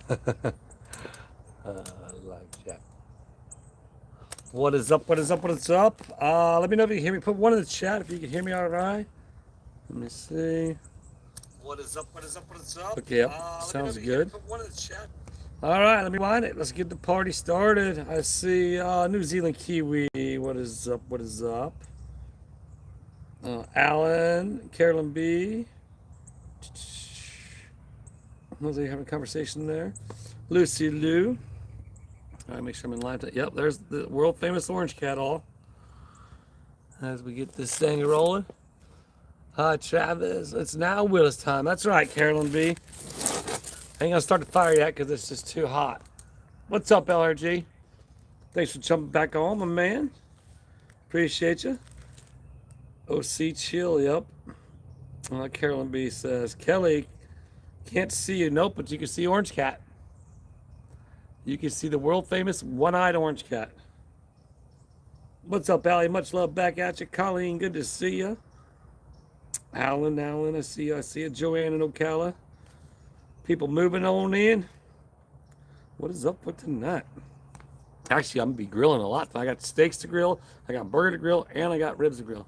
Live chat. What is up? What is up? What is up? Let me know if you can hear me. Put one in the chat if you can hear me all right. Let me see. What is up? What is up? What is up? Okay, yep. Sounds good. Put one in the chat. All right, let me wind it. Let's get the party started. I see New Zealand Kiwi. What is up? What is up? Alan, Carolyn B. Was they having a conversation there? Lucy Lou. All right, make sure I'm in line. Yep, there's the world famous orange cat all. As we get this thing rolling. Hi, Travis. It's now Willis time. That's right, Carolyn B. I ain't gonna start the fire yet because it's just too hot. What's up, LRG? Thanks for jumping back on, my man. Appreciate you. OC Chill, yep. Carolyn B says, Kelly, can't see you. Nope, but you can see Orange Cat. You can see the world famous one-eyed orange cat. What's up, Allie? Much love back at you. Colleen, good to see you. Alan, I see you. I see you. Joanne and Ocala. People moving on in. What is up with tonight? Actually, I'm going to be grilling a lot. I got steaks to grill, I got burger to grill, and I got ribs to grill.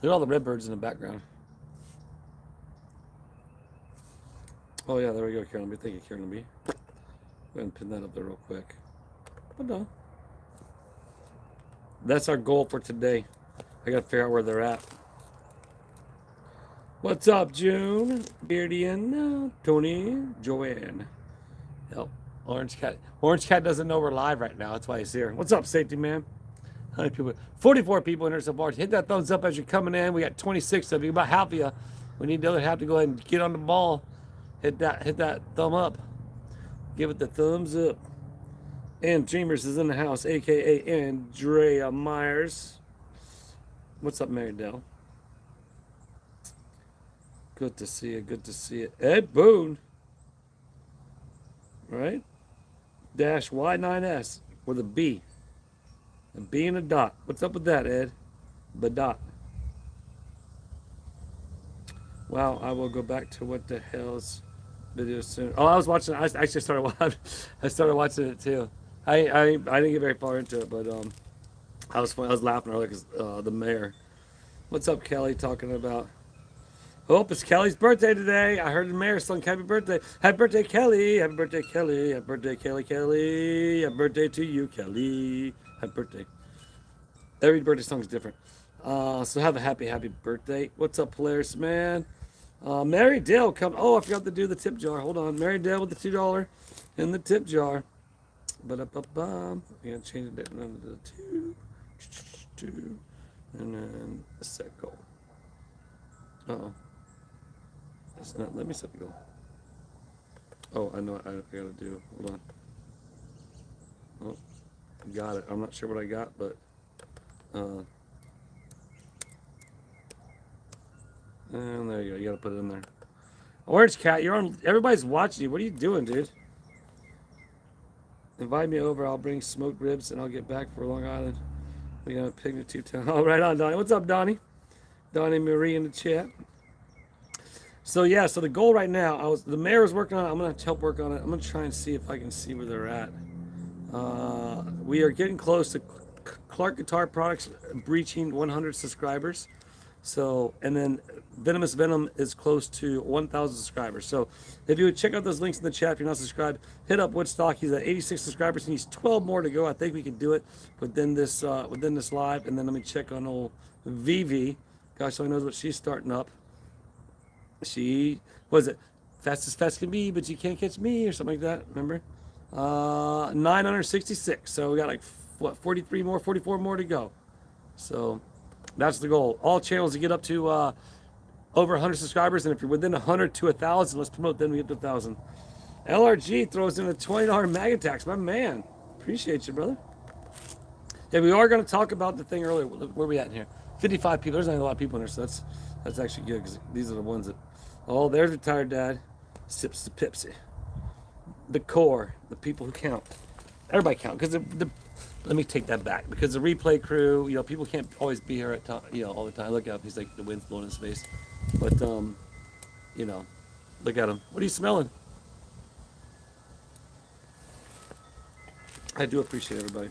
Look at all the redbirds in the background. Oh, yeah, there we go, Carolyn B. Thank you, Carolyn B. Go ahead and pin that up there real quick. But no. That's our goal for today. I got to figure out where they're at. What's up, June? Beardian, Tony, Joanne. Yep. Orange Cat. Orange Cat doesn't know we're live right now. That's why he's here. What's up, safety man? How many people? 44 people in here so far. Hit that thumbs up as you're coming in. We got 26 of you. About half of you. We need the other half to go ahead and get on the ball. Hit that thumb up. Give it the thumbs up. And Dreamers is in the house, a.k.a. Andrea Myers. What's up, Mary Dell? Good to see you. Good to see you. Ed Boone. Right? Dash Y9S with a B. A B and a dot. What's up with that, Ed? Badot. Wow, I will go back to what the hell's video soon. Oh, I was watching. I actually started watching it too. I didn't get very far into it, but I was laughing earlier because the mayor. What's up, Kelly? Talking about. Oh, it's Kelly's birthday today. I heard the mayor sung happy birthday. Happy birthday, Kelly. Happy birthday, Kelly. Happy birthday, Kelly, Kelly. Happy birthday to you, Kelly. Happy birthday. Every birthday song is different. So have a happy birthday. What's up, Polaris, man? Mary Dale come. Oh, I forgot to do the tip jar. Hold on. Mary Dale with the $2 in the tip jar. Ba-da-ba-bum. I'm going to change it down to the 2. And then a set goal. Uh-oh. It's not. Let me set the goal. Oh, I know what I gotta do. Hold on. Oh, got it. I'm not sure what I got, but and there you go. You gotta put it in there. Orange Cat, you're on. Everybody's watching you. What are you doing, dude? Invite me over. I'll bring smoked ribs and I'll get back for Long Island. We got a picnic to town. Oh, right on, Donnie. What's up, Donnie? Donnie Marie in the chat. So yeah, so the goal right now, the mayor was working on it. I'm gonna help work on it. I'm gonna try and see if I can see where they're at. We are getting close to Clark Guitar Products breaching 100 subscribers. So, and then Venomous Venom is close to 1,000 subscribers. So, if you would check out those links in the chat, if you're not subscribed, hit up Woodstock. He's at 86 subscribers. He needs 12 more to go. I think we can do it within this live. And then let me check on old Vivi. Gosh, so he knows what she's starting up. She was it fast as fast can be, but you can't catch me or something like that. Remember? 966. So we got like what 44 more to go. So that's the goal. All channels to get up to over 100 subscribers, and if you're within 100 to 1,000, let's promote. Then we get to 1,000. LRG throws in a $20 mag tax. My man, appreciate you, brother. Yeah, we are going to talk about the thing earlier. Where are we at in here? 55 people. There's not a lot of people in here, so that's actually good because these are the ones that. Oh, there's retired dad. Sips the Pepsi. The core, the people who count. Everybody count because let me take that back because the replay crew, people can't always be here at all the time. Look out, he's like the wind's blowing in his face. But look at him. What are you smelling? I do appreciate everybody.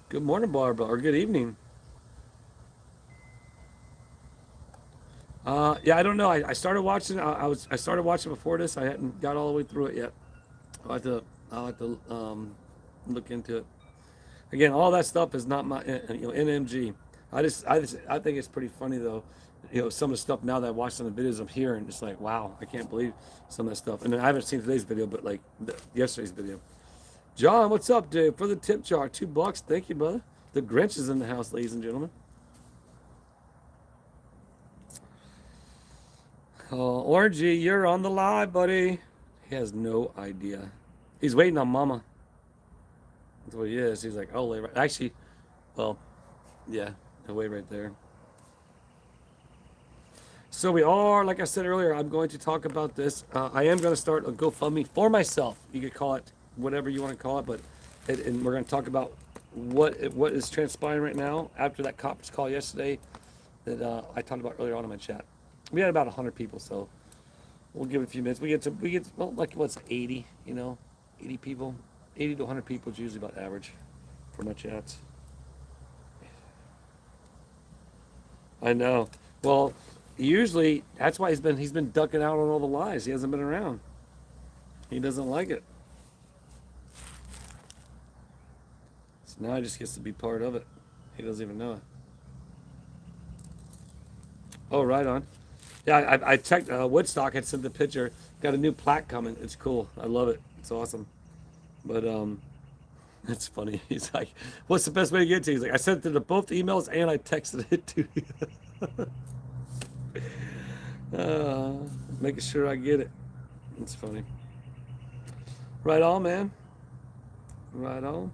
Good morning, Barbara, or good evening. Yeah, I don't know. I started watching. I started watching before this. I hadn't got all the way through it yet. I'll have to look into it. Again, all that stuff is not my NMG. I think it's pretty funny though. Some of the stuff now that I watched on the videos I'm hearing, it's like, wow, I can't believe some of that stuff. And then I haven't seen today's video, but like yesterday's video. John, what's up, dude? For the tip jar, $2. Thank you, brother. The Grinch is in the house, ladies and gentlemen. Orangey, you're on the live, buddy. He has no idea. He's waiting on Mama. That's what he is. He's like, oh, right. Actually, well, yeah, away right there. So we are, like I said earlier, I'm going to talk about this. I am going to start a GoFundMe for myself. You could call it whatever you want to call it, but and we're going to talk about what is transpiring right now after that conference call yesterday that I talked about earlier on in my chat. We had about 100 people, so we'll give it a few minutes. We get well, like what's 80, 80 people, 80 to 100 people is usually about average for my chats. I know. Well, usually that's why he's been ducking out on all the lies. He hasn't been around. He doesn't like it. So now he just gets to be part of it. He doesn't even know it. Oh, right on. Yeah, I checked. Woodstock had sent the picture. Got a new plaque coming. It's cool. I love it. It's awesome. But it's funny. He's like, "What's the best way to get to you?" He's like, "I sent it to both emails and I texted it to you." Making sure I get it. It's funny. Right on, man. Right on.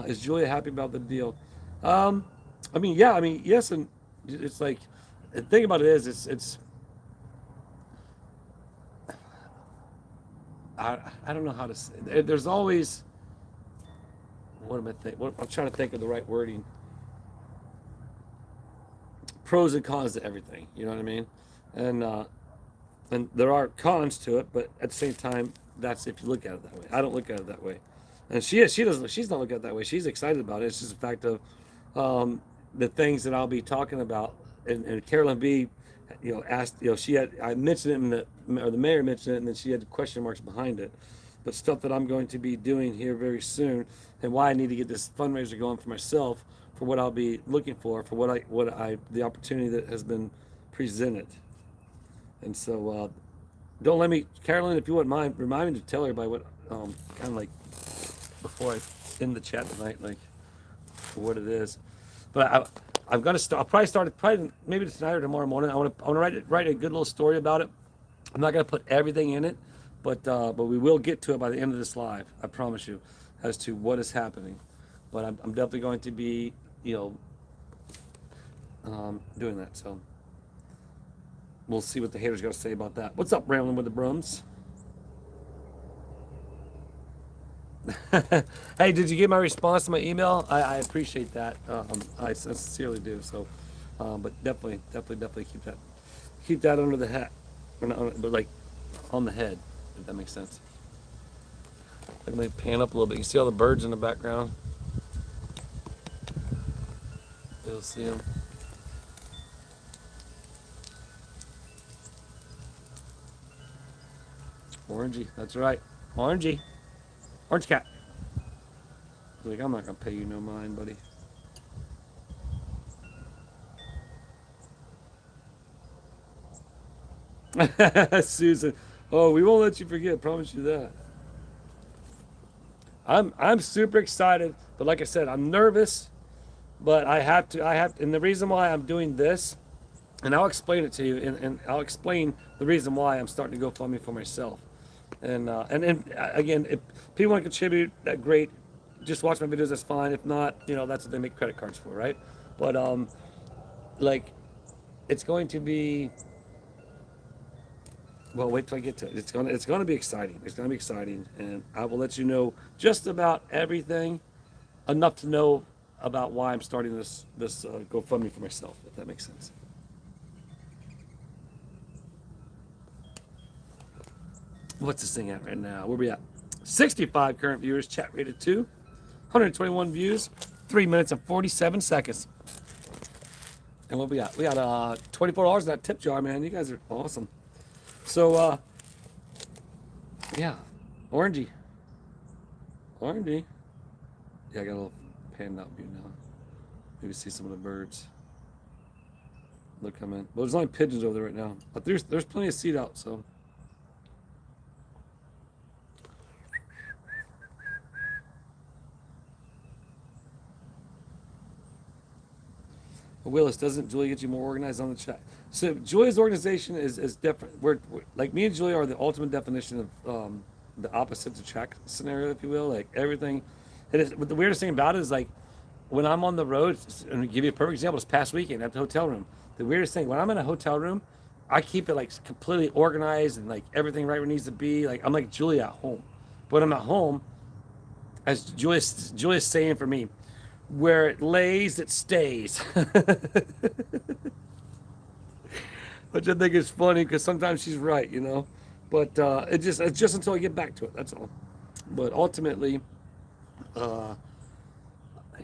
Is Julia happy about the deal? I mean, yeah. I mean, yes, and it's like the thing about it is, it's. I don't know how to say. There's always. What am I thinking? I'm trying to think of the right wording. Pros and cons to everything. You know what I mean? And there are cons to it, but at the same time, that's if you look at it that way. I don't look at it that way, and she doesn't. She's not looking at it that way. She's excited about it. It's just a fact of the things that I'll be talking about. And Carolyn B, asked. I mentioned it or the mayor mentioned it, and then she had question marks behind it. But stuff that I'm going to be doing here very soon, and why I need to get this fundraiser going for myself, for what I'll be looking for the opportunity that has been presented. And so, don't let me, Carolyn, if you wouldn't mind, remind me to tell everybody what, kind of like, before I end the chat tonight, like, what it is. But I'm gonna start. I'll probably start maybe tonight or tomorrow morning. I want to write a good little story about it. I'm not gonna put everything in it, but we will get to it by the end of this live. I promise you, as to what is happening. But I'm definitely going to be, doing that. So. We'll see what the haters got to say about that. What's up, Rambling with the Brums? Hey, did you get my response to my email? I appreciate that. I sincerely do. So, but definitely keep that under the hat, but like on the head, if that makes sense. Let me pan up a little bit. You see all the birds in the background? You'll see them. Orangey, that's right. Orangey. Orange cat. He's like, I'm not going to pay you no mind, buddy. Susan. Oh, we won't let you forget. Promise you that. I'm super excited, but like I said, I'm nervous, but I have to, and the reason why I'm doing this, and I'll explain it to you, and I'll explain the reason why I'm starting to go GoFundMe for myself. And again, if people want to contribute, that great. Just watch my videos, that's fine. If not, that's what they make credit cards for, right? But like, it's going to be. Well, wait till I get to it. It's gonna be exciting. It's gonna be exciting, and I will let you know just about everything, enough to know about why I'm starting this GoFundMe for myself, if that makes sense. What's this thing at right now? Where we at? 65 current viewers, chat rated 2, 121 views, 3 minutes and 47 seconds. And what we got? We got $24 in that tip jar, man. You guys are awesome. So, yeah, orangey. Orangey. Yeah, I got a little panned out view now. Maybe see some of the birds. Look coming. Well, there's only pigeons over there right now. But there's plenty of seed out, so. Willis, doesn't Julia get you more organized on the chat? So Julia's organization is different. We're like me and Julia are the ultimate definition of the opposite to chat scenario, if you will. Like everything. It is, but the weirdest thing about it is like when I'm on the road, and I'll give you a perfect example, this past weekend at the hotel room. The weirdest thing, when I'm in a hotel room, I keep it like completely organized and like everything right where it needs to be. Like I'm like Julia at home. But when I'm at home, as Julia's saying for me, where it lays, it stays. Which I think is funny because sometimes she's right, you know. But it's just until I get back to it. That's all. But ultimately, you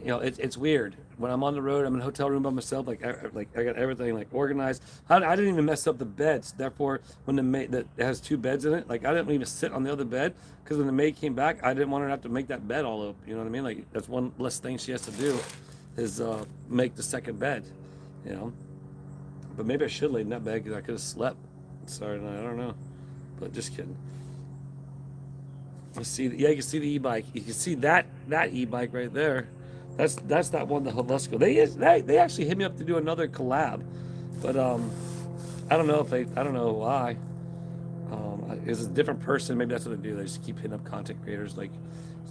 know, it's weird when I'm on the road. I'm in a hotel room by myself. Like I got everything like organized. I didn't even mess up the beds. Therefore, when the maid that has 2 beds in it, like I didn't even sit on the other bed because when the maid came back, I didn't want her to have to make that bed all up. You know what I mean? Like that's one less thing she has to do, is make the second bed. You know. But maybe I should lay in that bed because I could have slept. Sorry, I don't know. But just kidding. I see. Yeah, you can see the e-bike. You can see that e-bike right there. That's that one, the Halusco. They actually hit me up to do another collab, but I don't know if I don't know why. It's a different person. Maybe that's what they do. They just keep hitting up content creators. Like,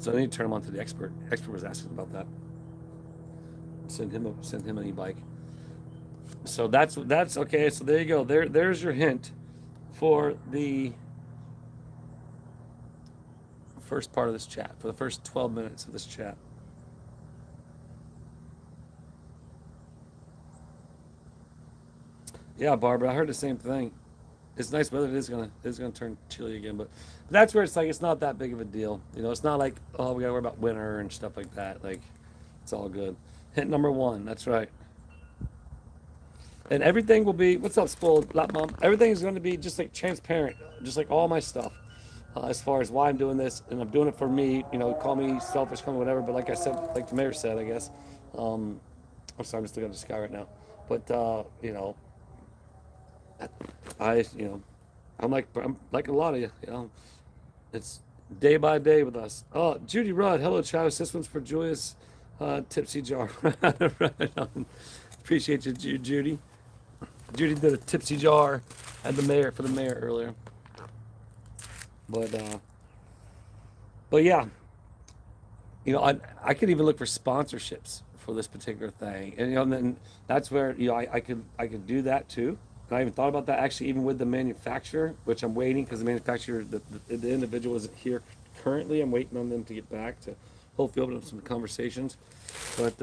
so I need to turn them on to the expert. Expert was asking about that. Send him an e-bike. So that's okay. So there you go. There's your hint for the first part of this chat, for the first 12 minutes of this chat. Yeah, Barbara, I heard the same thing. It's nice weather. It is gonna turn chilly again, but that's where it's like it's not that big of a deal. You know, it's not like, oh, we gotta worry about winter and stuff like that. Like, it's all good. Hint number 1. That's right. And everything will be, what's up, spoiled lap mom? Everything is going to be just like transparent, just like all my stuff, as far as why I'm doing this, and I'm doing it for me. You know, call me selfish, call me whatever. But like I said, like the mayor said, I guess. I'm sorry, I'm just looking at the sky right now. But you know, I'm like a lot of you. You know, it's day by day with us. Oh, Judy Rudd, hello, Travis. This one's for Julius Tipsy Jar. Right on. Appreciate you, Judy. Judy did a tipsy jar at the mayor for the mayor earlier. But yeah, you know, I could even look for sponsorships for this particular thing, and you know, and then that's where you know I could do that too. And I even thought about that actually, even with the manufacturer, which I'm waiting because the manufacturer, the individual isn't here currently. I'm waiting on them to get back to hopefully open up some conversations. But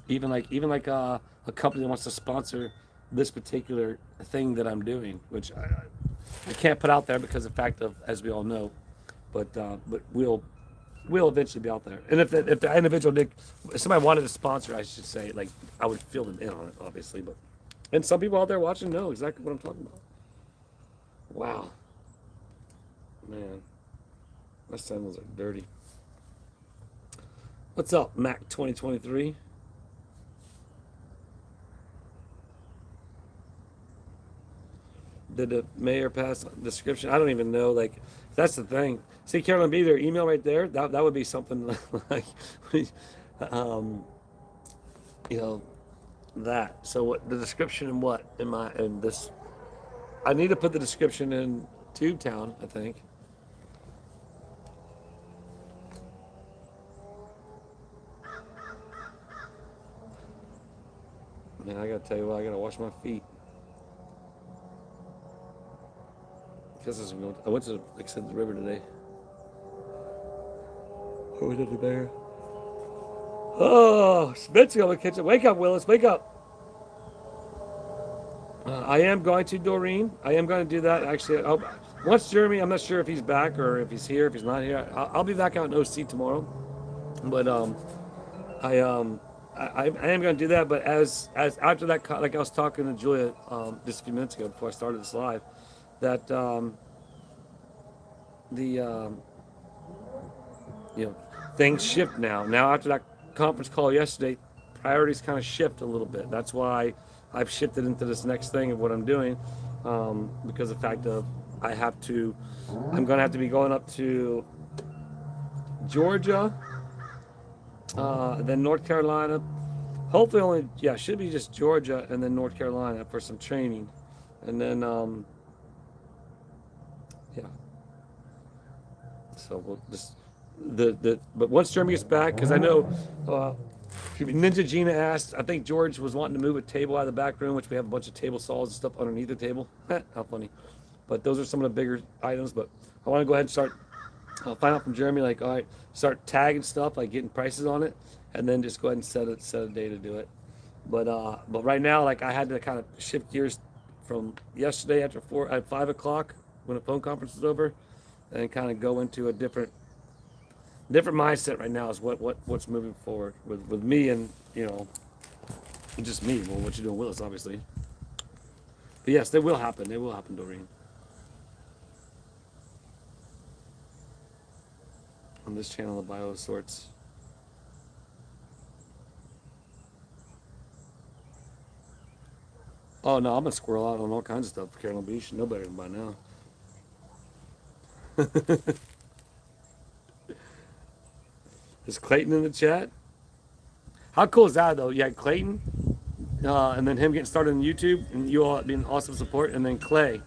even like a company that wants to sponsor this particular thing that I'm doing, which I can't put out there because of the fact of, as we all know, but we'll eventually be out there. And if the individual if somebody wanted to sponsor, I should say, like I would fill them in on it, obviously. But and some people out there watching know exactly what I'm talking about. Wow, man, my sandals are dirty. What's up, Mac 2023? Did the mayor pass description? I don't even know. Like, that's the thing. See, Carolyn B, their email right there. That would be something like, you know, that. So what the description in what in this? I need to put the description in Tubetown, I think. Man, I gotta tell you what. I gotta wash my feet. I went to the river today. I went to the bear. Oh, Spencer on the kitchen. Wake up, Willis. Wake up. I am going to Doreen. I am going to do that. Actually, once Jeremy, I'm not sure if he's back or if he's here. If he's not here, I'll be back out in OC tomorrow. But I I am going to do that. But as after that, like I was talking to Julia just a few minutes ago before I started this live, that the you know, things shift now. Now after that conference call yesterday, priorities kind of shift a little bit. That's why I've shifted into this next thing of what I'm doing, because of the fact of I'm going to have to be going up to Georgia, then North Carolina. Hopefully only, yeah, should be just Georgia and then North Carolina for some training. And then, yeah. So we'll just, but once Jeremy gets back, because I know Ninja Gina asked, I think George was wanting to move a table out of the back room, which we have a bunch of table saws and stuff underneath the table. How funny. But those are some of the bigger items. But I want to go ahead and start, find out from Jeremy, like, all right, start tagging stuff, like getting prices on it, and then just go ahead and set a day to do it. But right now, like, I had to kind of shift gears from yesterday at 5 o'clock when the phone conference was over, and kind of go into a different mindset right now is what's moving forward with me and, you know, just me. Well, what you doing, Willis, obviously. But yes, they will happen. They will happen, Doreen. On this channel, the bio of sorts. Oh no, I'm gonna squirrel out on all kinds of stuff. Carolyn Beach, no better than by now. Is Clayton in the chat? How cool is that though? You had Clayton, and then him getting started on YouTube, and you all being awesome support, and then Clay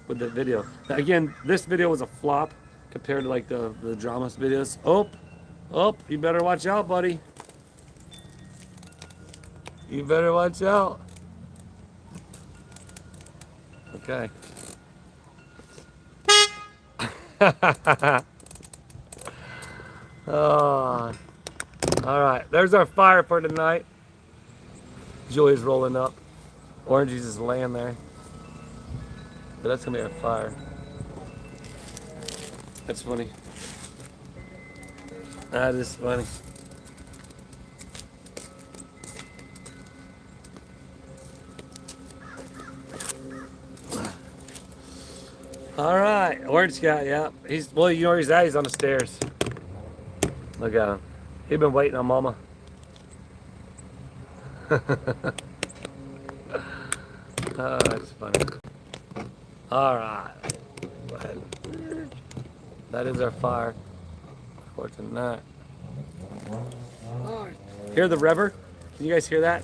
with the video. Now, again, this video was a flop compared to like the dramas videos. Oh, you better watch out, buddy. You better watch out. Okay. Oh, all right. There's our fire for tonight. Julia's rolling up. Orangey's just laying there. But that's gonna be our fire. That's funny. That is funny. All right, Orange guy, yeah. You know where he's at. He's on the stairs. Look at him. He's been waiting on Mama. Oh, that's funny. All right. Go ahead. That is our fire for tonight. Hear the rever? Can you guys hear that?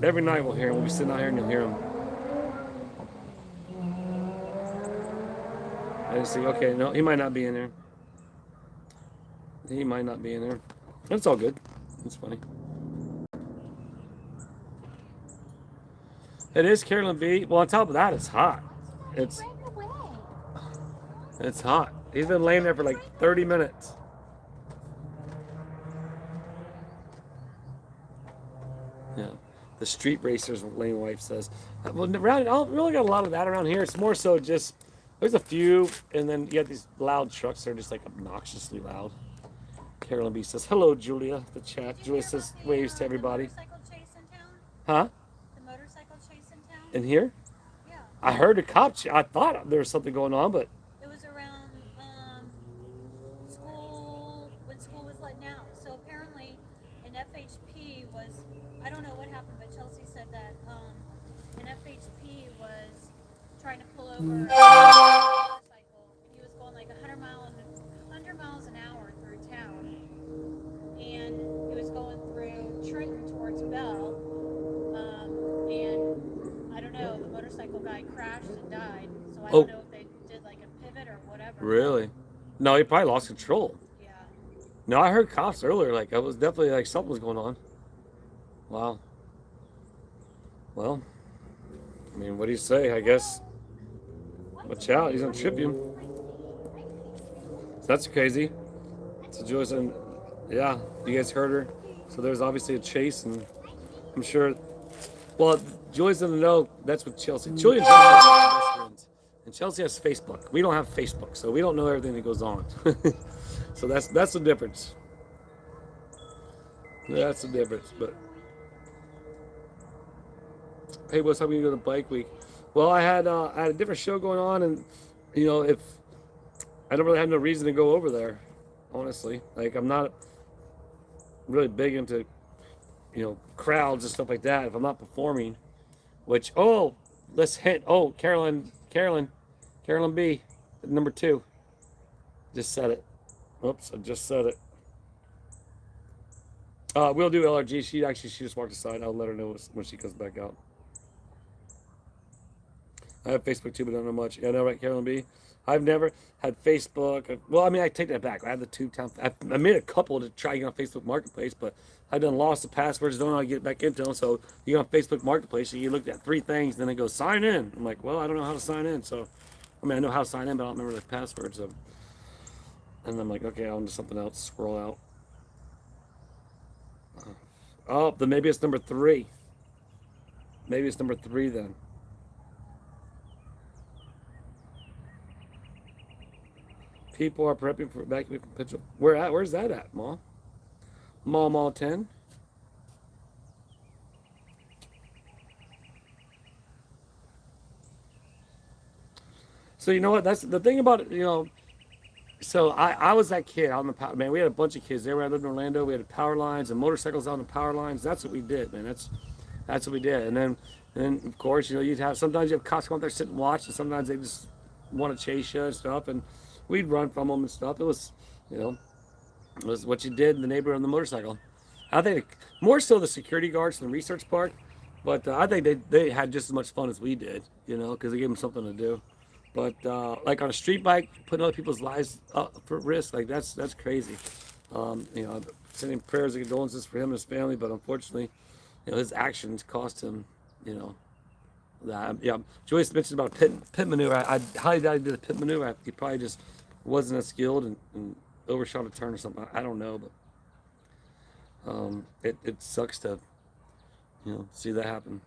Every night we'll hear him. We'll be sitting out here and you'll hear him. I just think, okay, no, he might not be in there. He might not be in there. That's all good. It's funny. It is Carolyn B. Well, on top of that, it's hot. It's hot. He's been laying there for like 30 minutes. Yeah. The street racers, Lane Wife says. Well, I don't really got a lot of that around here. It's more so just, there's a few, and then you have these loud trucks that are just like obnoxiously loud. Carolyn B says, hello, Julia, the chat. Julia says, waves to everybody. Huh? The motorcycle chase in town? In here? Yeah. I heard a cop. I thought there was something going on, but It was around school, when school was letting out. So apparently an FHP was, I don't know what happened, but Chelsea said that an FHP was trying to pull over a motorcycle. He was going like 100 miles an hour through town. And he was going through Trenton towards Bell. And I don't know, the motorcycle guy crashed and died. So I don't know if they did like a pivot or whatever. Really? No, he probably lost control. Yeah. No, I heard cops earlier. Like, it was definitely like something was going on. Wow. Well, I mean, what do you say? I guess. Watch out, he's gonna trip you. So that's crazy. So Joyce, and yeah, you guys heard her. So there's obviously a chase, and I'm sure. Well, Joy's gonna know that's with Chelsea. Julia and Chelsea are best friends, And Chelsea has Facebook. We don't have Facebook, so we don't know everything that goes on. So that's the difference. That's the difference. But hey, what's up? We go to Bike Week. Well, I had a different show going on, and if I don't really have no reason to go over there, honestly. Like I'm not really big into crowds and stuff like that. If I'm not performing, which let's hit Carolyn B, number 2. Just said it. Oops, I just said it. We'll do LRG. She just walked aside. I'll let her know when she comes back out. I have Facebook too, but I don't know much. Yeah, I know, right, Carolyn B? I've never had Facebook. Well, I mean, I take that back. I have the Tubetown. I made a couple to try to get on Facebook Marketplace, but I done lost the passwords. Don't know how to get back into them. So you go on Facebook Marketplace, and you look at 3 things, then it goes sign in. I'm like, well, I don't know how to sign in. So, I mean, I know how to sign in, but I don't remember the passwords. So, and I'm like, okay, I'll do something else. Scroll out. Then maybe it's number 3. Maybe it's number 3 then. People are prepping for evacuation from Pittsburgh. Where's that at, Ma? Mall 10. So you know what? That's the thing about it. So I was that kid out on the power. Man, we had a bunch of kids there. I lived in Orlando. We had power lines and motorcycles out on the power lines. That's what we did, man. That's what we did. And then of course, you'd have sometimes you have cops come up there sit and watch, and sometimes they just want to chase you and stuff. And we'd run from them and stuff. It was what you did in the neighborhood on the motorcycle. I think more so the security guards in the research park, but I think they had just as much fun as we did, because they gave them something to do. But like on a street bike, putting other people's lives up for risk, like that's crazy. Sending prayers and condolences for him and his family, but unfortunately, his actions cost him, that. Yeah, Joyce mentioned about pit maneuver. I highly doubt he did a pit maneuver. He probably just wasn't as skilled and overshot a turn or something. I don't know, but it sucks to see that happen.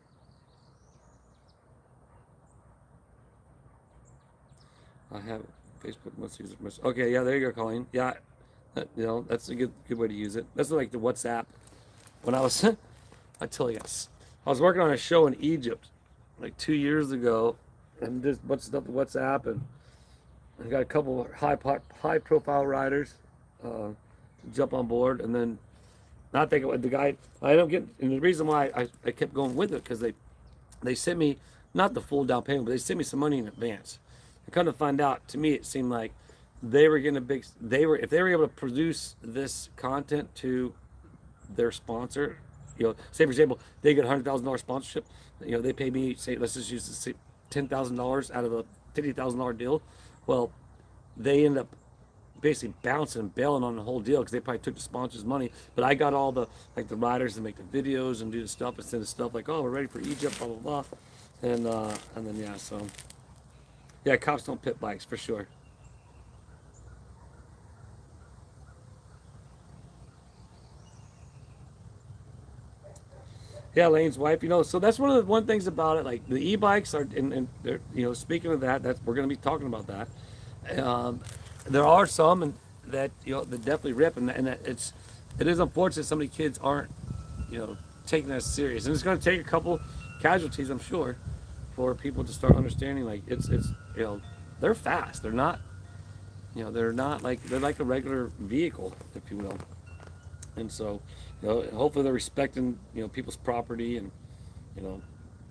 I have Facebook messages. Okay, yeah, there you go, Colleen. Yeah, that's a good way to use it. That's like the WhatsApp. When I was, I tell you guys, I was working on a show in Egypt like 2 years ago, and just a bunch of stuff with WhatsApp, and I got a couple of high profile riders to jump on board, and then not think the guy. I don't get, and the reason why I kept going with it because they sent me not the full down payment, but they sent me some money in advance. And come to find out, to me, it seemed like they were getting if they were able to produce this content to their sponsor, say for example, they get $100,000 sponsorship, they pay me, say, let's just use $10,000 out of a $50,000 deal. Well, they end up basically bouncing and bailing on the whole deal because they probably took the sponsors' money. But I got all the riders to make the videos and do the stuff and send the stuff like, oh, we're ready for Egypt, blah blah blah, and then yeah, so yeah, cops don't pit bikes for sure. Yeah, Lane's wife, so that's one of the things about it. Like the e-bikes are, and they're, speaking of that, we're going to be talking about that. There are some that that definitely rip, and it is unfortunate some of the kids aren't taking that serious, and it's going to take a couple casualties, I'm sure, for people to start understanding like it's they're fast. They're not they're like a regular vehicle, if you will, and so hopefully they're respecting people's property and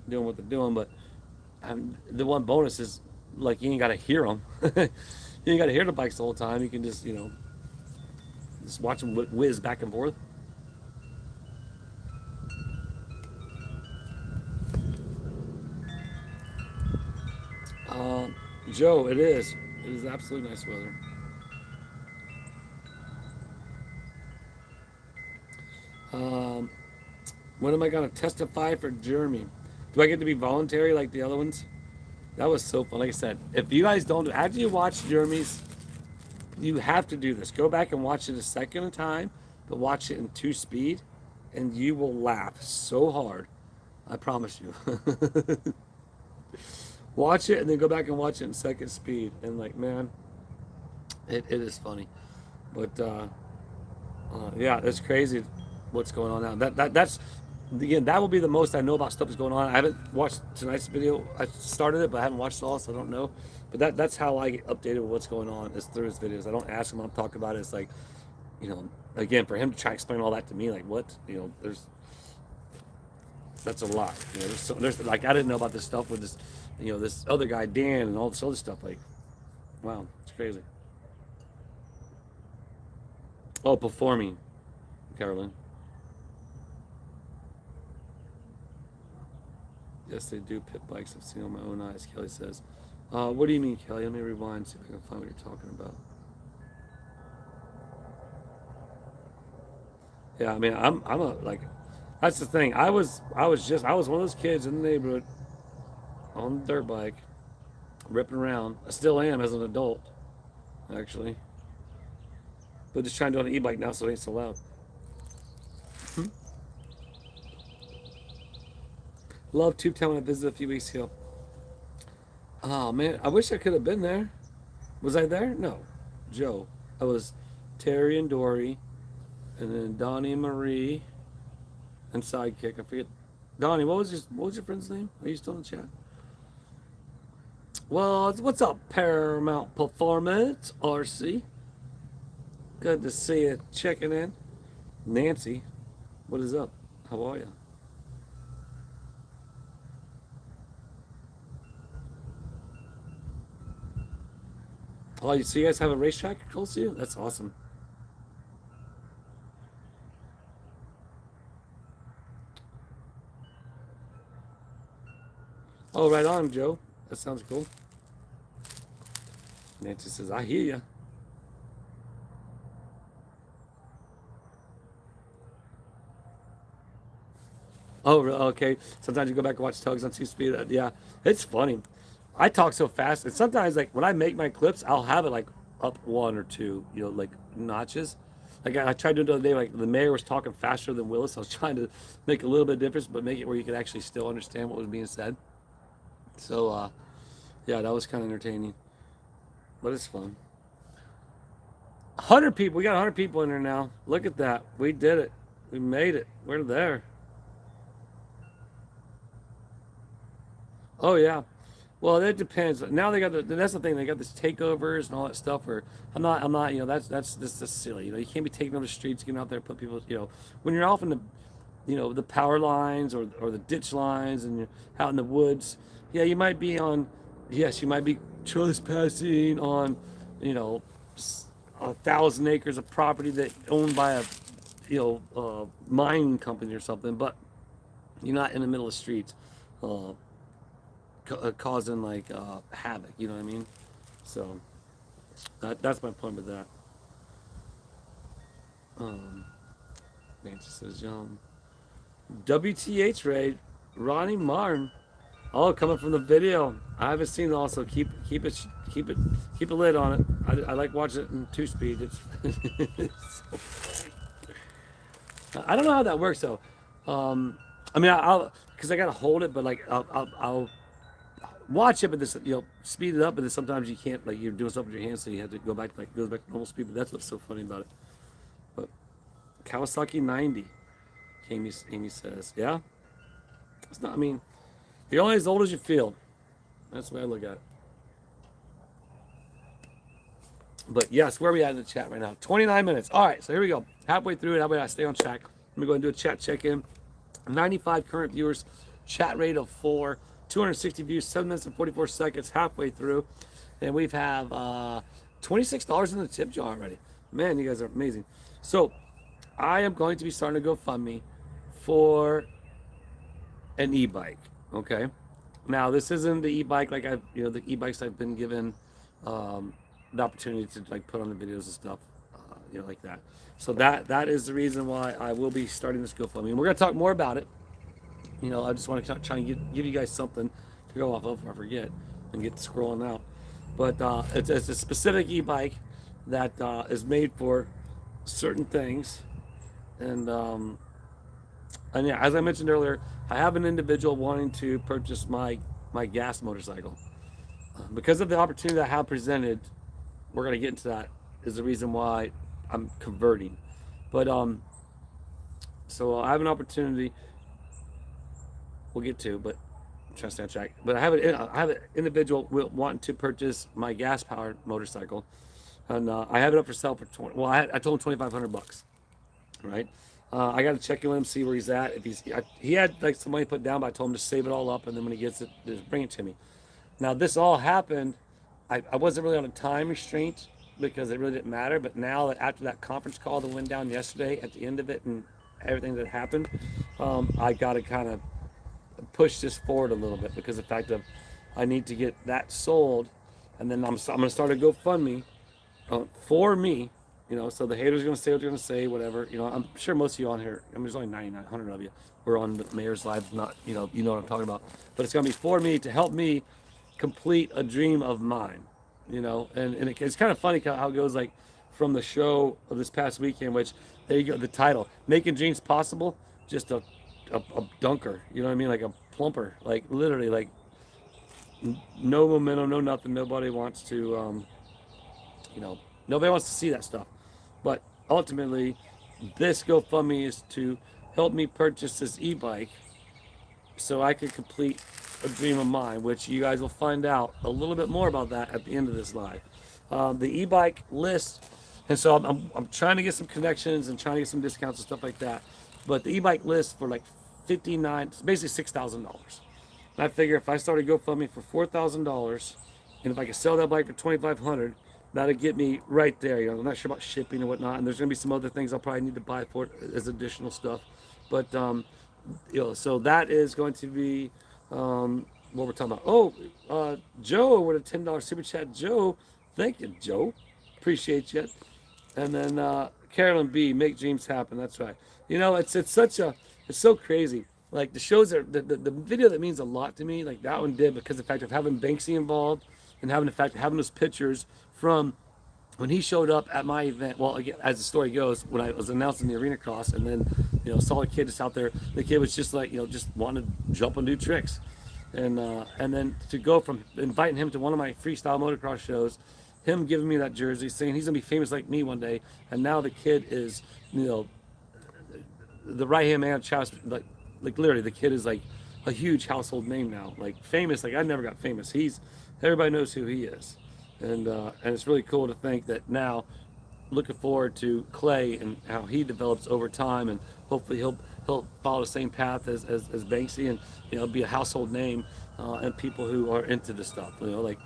doing what they're doing. But the one bonus is like you ain't got to hear them. You ain't got to hear the bikes the whole time. You can just just watch them whiz back and forth. Joe, it is absolutely nice weather. When am I going to testify for Jeremy? Do I get to be voluntary like the other ones? That was so fun. Like I said, if you guys don't, after you watch Jeremy's, you have to do this. Go back and watch it a second time, but watch it in 2 speed, and you will laugh so hard. I promise you. watch it and then go back and watch it in second speed, and like, man, it is funny. But yeah, it's crazy what's going on now. That's again, that will be the most I know about stuff that's going on. I haven't watched tonight's video. I started it, but I haven't watched it all, so I don't know. But that's how I get updated with what's going on, is through his videos. I don't ask him. I don't talk about it. It's like, you know, again, for him to try to explain all that to me, like, what, you know, that's a lot. You know, there's like, I didn't know about this stuff with this, you know, this other guy Dan and all this other stuff. Like, wow, it's crazy. Oh, performing, Carolyn. Yes, they do pit bikes. I've seen on my own eyes, Kelly says. What do you mean, Kelly? Let me rewind, see if I can find what you're talking about. Yeah, I mean, I'm a, like, that's the thing. I was one of those kids in the neighborhood on the dirt bike, ripping around. I still am as an adult, actually. But just trying to do it on an e-bike now, so it ain't so loud. Love Tube Town when I visited a few weeks ago. Oh man, I wish I could have been there. Was I there? No. Joe. I was Terry and Dory, and then Donnie and Marie, and Sidekick. I forget. Donnie, what was your friend's name? Are you still in the chat? Well, what's up, Paramount Performance, RC? Good to see you checking in. Nancy, what is up? How are you? Oh, so you guys have a racetrack close to you? That's awesome. Oh, right on, Joe. That sounds cool. Nancy says, I hear you. Oh, okay. Sometimes you go back and watch Tugs on 2-speed. Yeah, it's funny. I talk so fast, and sometimes, like, when I make my clips, I'll have it like up one or two, you know, like notches. Like I tried to do it the other day. Like the mayor was talking faster than Willis. I was trying to make a little bit of difference, but make it where you could actually still understand what was being said. So, yeah, that was kind of entertaining, but it's fun. 100 people. We got 100 people in there now. Look at that. We did it. We made it. We're there. Oh yeah. Well, that depends. Now they got that's the thing. They got this takeovers and all that stuff. Where I'm not. You know, that's just silly. You know, you can't be taking over the streets, getting out there, put people. You know, when you're off in the, you know, the power lines or the ditch lines, and you're out in the woods. Yeah, you might be on. Yes, you might be trespassing on, you know, 1,000 acres of property that owned by a, you know, mining company or something. But you're not in the middle of the streets. Causing like havoc, you know what I mean? So that's my point with that. Nancy says, WTH raid, Ronnie Martin. Oh, coming from the video. I haven't seen it. Also, keep a lid on it. I like watching it in 2-speed. It's I don't know how that works though. I mean, I'll because I gotta hold it, but like I'll watch it, but this, you know, speed it up, but then sometimes you can't, like you're doing stuff with your hands, so you have to go back, like goes back to normal speed. But that's what's so funny about it. But Kawasaki 90, Amy says, yeah. It's not. I mean, you're only as old as you feel. That's the way I look at it. But yes, where are we at in the chat right now? 29 minutes. All right, so here we go. Halfway through it. That way I stay on track. Let me go and do a chat check-in. 95 current viewers. Chat rate of 4. 260 views, 7 minutes and 44 seconds, halfway through. And we've have $26 in the tip jar already. Man, you guys are amazing. So I am going to be starting to GoFundMe for an e-bike. Okay. Now this isn't the e-bike like I've, you know, the e-bikes I've been given the opportunity to like put on the videos and stuff, you know, like that. So that is the reason why I will be starting this GoFundMe. And we're gonna talk more about it. You know, I just want to try and give you guys something to go off of if I forget and get scrolling out. But it's a specific e-bike that is made for certain things. And yeah, as I mentioned earlier, I have an individual wanting to purchase my my gas motorcycle. Because of the opportunity that I have presented, we're going to get into that, is the reason why I'm converting. But so I have an opportunity we'll get to, but I'm trying to stay on track. But I have an individual wanting to purchase my gas powered motorcycle, and I have it up for sale for 20. Well, I told him $2,500, right? I got to check in with him, see where he's at. If he had like some money put down, but I told him to save it all up, and then when he gets it, just bring it to me. Now this all happened. I wasn't really on a time restraint because it really didn't matter. But now that after that conference call that went down yesterday, at the end of it and everything that happened, I got to kind of push this forward a little bit because of the fact of I need to get that sold, and then I'm going to start a GoFundMe for me. So the haters are going to say what they're going to say, whatever. I'm sure most of you on here, I mean, there's only 9,900 of you. We're on the Mayor's Live, not, you know what I'm talking about. But it's going to be for me to help me complete a dream of mine, and it's kind of funny how it goes, like, from the show of this past weekend, which, there you go, the title, Making Dreams Possible, just a dunker, you know what I mean? Like a plumper, like literally, like no momentum, no nothing. Nobody wants to, nobody wants to see that stuff. But ultimately, this GoFundMe is to help me purchase this e-bike so I can complete a dream of mine, which you guys will find out a little bit more about that at the end of this live. The e-bike list, and so I'm trying to get some connections and trying to get some discounts and stuff like that. But the e-bike list for like basically $6,000. And I figure if I started GoFundMe for $4,000, and if I could sell that bike for $2,500, that'd get me right there. I'm not sure about shipping and whatnot, and there's gonna be some other things I'll probably need to buy for it as additional stuff. But so that is going to be what we're talking about. Oh, Joe with a $10 super chat. Joe, thank you, Joe. Appreciate you. And then Carolyn B, make dreams happen. That's right. It's so crazy. Like the shows the video that means a lot to me, like that one did, because of the fact of having Banksy involved and having those pictures from when he showed up at my event. Well, again, as the story goes, when I was announcing the arena cross, and then saw a kid just out there. The kid was just like just wanting to jump and do tricks, and then to go from inviting him to one of my freestyle motocross shows, him giving me that jersey, saying he's gonna be famous like me one day, and now the kid is the right hand man of Travis, like literally the kid is like a huge household name now, like famous. Like I never got famous. Everybody knows who he is, and it's really cool to think that now. Looking forward to Clay and how he develops over time, and hopefully he'll follow the same path as Banksy, and be a household name, and people who are into this stuff. People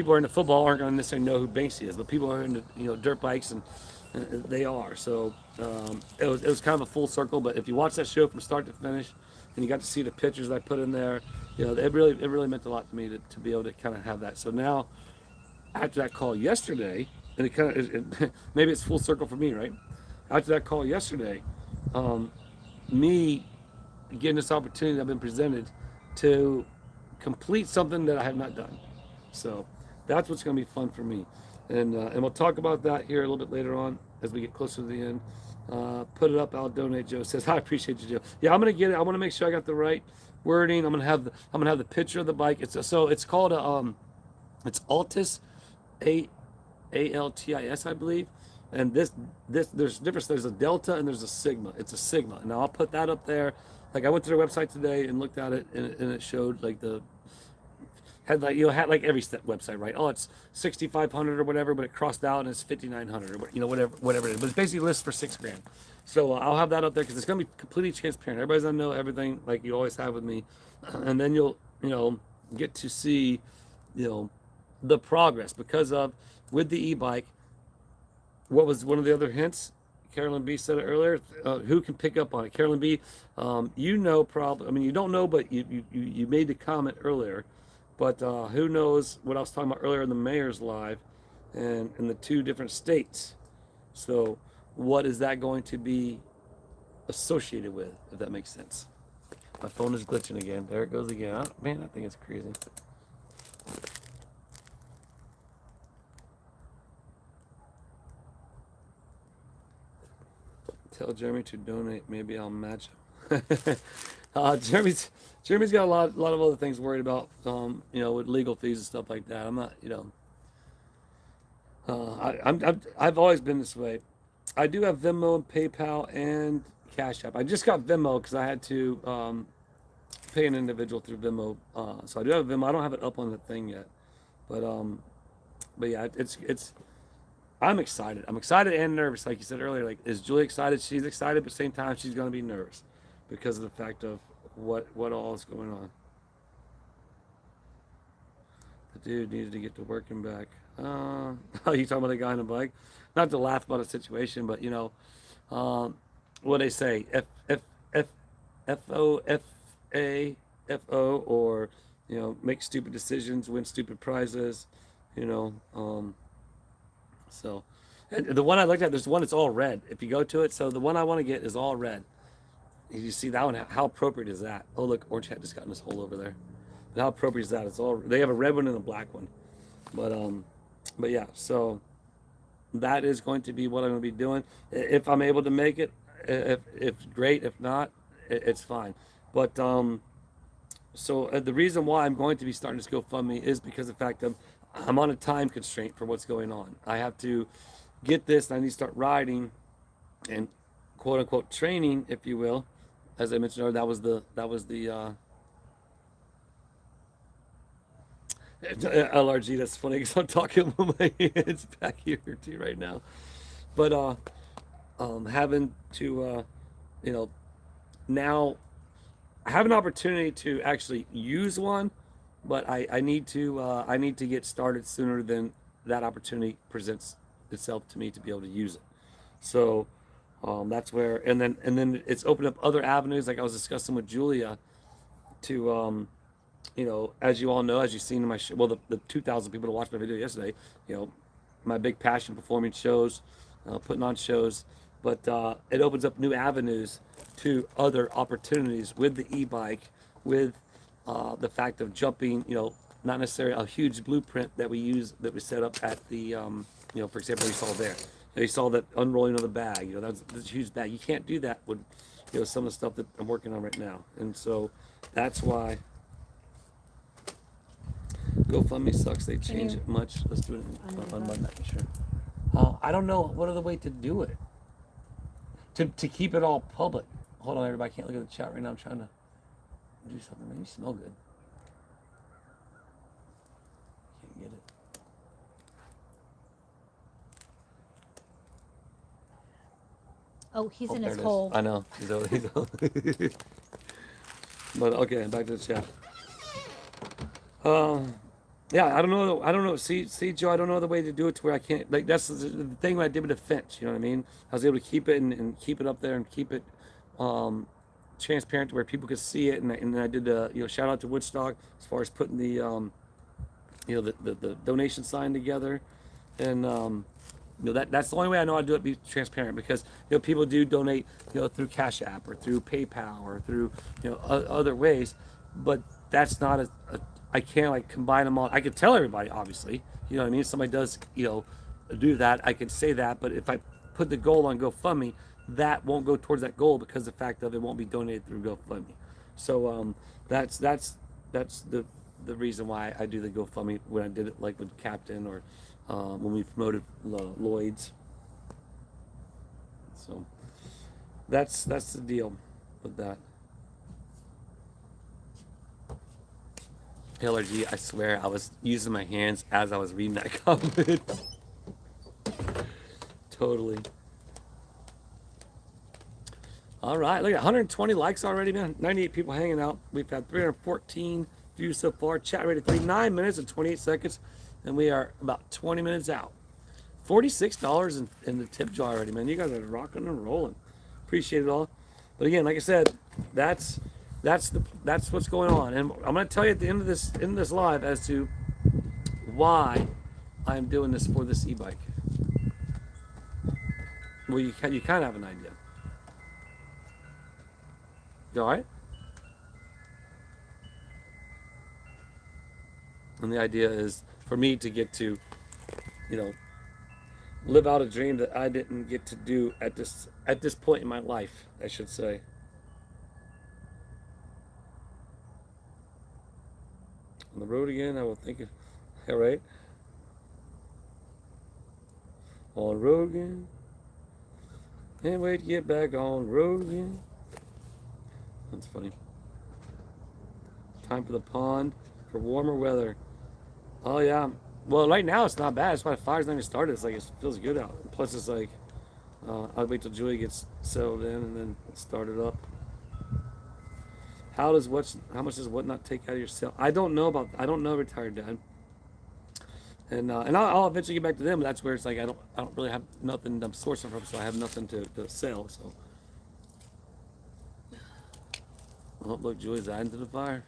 who are into football aren't going to necessarily know who Banksy is, but people who are into dirt bikes and they are. So it was kind of a full circle. But if you watch that show from start to finish, and you got to see the pictures that I put in there, it really meant a lot to me to be able to kind of have that. So now, after that call yesterday, and it kind of maybe it's full circle for me, right? After that call yesterday, me getting this opportunity that I've been presented to complete something that I have not done. So that's what's going to be fun for me, and we'll talk about that here a little bit later on as we get closer to the end. Put it up, I'll donate. Joe says, I appreciate you, Joe. Yeah, I'm gonna get it. I want to make sure I got the right wording. I'm gonna have the picture of the bike. It's called it's Altis, Altis, I believe. And this there's difference. There's a Delta and there's a Sigma. It's a Sigma. Now I'll put that up there. Like I went to their website today and looked at it, and it showed like had like every website, right? Oh, it's 6,500 or whatever, but it crossed out and it's 5,900 or whatever it is. But it's basically listed for $6,000. So I'll have that up there because it's gonna be completely transparent. Everybody's gonna know everything like you always have with me, and then you'll get to see the progress because of with the e-bike. What was one of the other hints? Carolyn B said it earlier. Who can pick up on it? Carolyn B, probably. I mean, you don't know, but you made the comment earlier. But who knows what I was talking about earlier in the Mayor's Live, and in the 2 different states. So what is that going to be associated with, if that makes sense? My phone is glitching again. There it goes again. Man, I think it's crazy. Tell Jeremy to donate. Maybe I'll match him. Jeremy's got a lot of other things worried about, with legal fees and stuff like that. I'm not, I've always been this way. I do have Venmo and PayPal and Cash App. I just got Venmo because I had to pay an individual through Venmo. So I do have Venmo. I don't have it up on the thing yet, but yeah, it's. I'm excited. I'm excited and nervous, like you said earlier. Like, is Julie excited? She's excited, but at the same time, she's going to be nervous because of the fact of what all is going on. The dude needed to get to working back. Oh, you talking about the guy on the bike? Not to laugh about a situation, but what they say, FO, or make stupid decisions, win stupid prizes, you know. So, and the one I looked at, there's one that's all red. If you go to it, so the one I want to get is all red. You see that one? How appropriate is that? Oh, look, Orange Hat just got in this hole over there. But how appropriate is that? It's all. They have a red one and a black one, but yeah. So that is going to be what I'm going to be doing. If I'm able to make it, if great. If not, it's fine. But so the reason why I'm going to be starting this GoFundMe is because of the fact that I'm on a time constraint for what's going on. I have to get this, and I need to start riding and quote unquote training, if you will. As I mentioned earlier, that was the LRG. That's funny because I'm talking with my hands back here too right now. But having to now I have an opportunity to actually use one, but I need to get started sooner than that opportunity presents itself to me to be able to use it. So that's where, and then it's opened up other avenues, like I was discussing with Julia, to as you all know, as you've seen in my show, well, the 2,000 people that watched my video yesterday, my big passion, performing shows, putting on shows, but it opens up new avenues to other opportunities with the e-bike, with the fact of jumping, not necessarily a huge blueprint that we set up at the, for example, you saw there. You saw that unrolling of the bag, that's a huge bag. You can't do that with, some of the stuff that I'm working on right now. And so that's why GoFundMe sucks. They change it much. Let's do it. Unbutton that, sure. I don't know what other way to do it. To keep it all public. Hold on, everybody. I can't look at the chat right now. I'm trying to do something. Man, you smell good. Can't get it. Oh, he's in his There it is. hole. I know. He's over. But okay, back to the chat. Yeah, I don't know. See, Joe, I don't know the way to do it to where I can't. Like, that's the thing when I did with the fence. You know what I mean? I was able to keep it and keep it up there and keep it transparent to where people could see it. And I did the shout out to Woodstock as far as putting the the donation sign together, and that's the only way I know how to do it. Be transparent, because people do donate through Cash App or through PayPal or through other ways, but that's not I can't like combine them all. I could tell everybody, obviously, you know what I mean. If somebody does do that, I could say that, but if I put the goal on GoFundMe, that won't go towards that goal because the fact of it won't be donated through GoFundMe. So that's the reason why I do the GoFundMe when I did it, like with Captain or when we promoted Lloyd's. So that's the deal with that. LRG, I swear I was using my hands as I was reading that comment. Totally. All right, look at 120 likes already, man. 98 people hanging out. We've had 314 views so far. Chat rate at 39 minutes and 28 seconds, and we are about 20 minutes out. $46 in the tip jar already, man. You guys are rocking and rolling. Appreciate it all. But again, like I said, that's what's going on, and I'm going to tell you at the end of this live as to why I'm doing this for this e-bike. Well, you kind of have an idea. You all right? And the idea is for me to get to, live out a dream that I didn't get to do at this point in my life, I should say. On the road again, I will think. All right. On the road again. Can't wait to get back on the road again. That's funny. Time for the pond for warmer weather. Oh yeah. Well, right now it's not bad. That's why the fire's not even started. It's like it feels good out. Plus, it's like I'll wait till Julie gets settled in and then start it up. How much does what not take out of your cell? I don't know about. I don't know, retired dad. And I'll eventually get back to them. But that's where it's like I don't really have nothing I'm sourcing from, so I have nothing to sell. So. Oh, look, Julie's adding to the fire.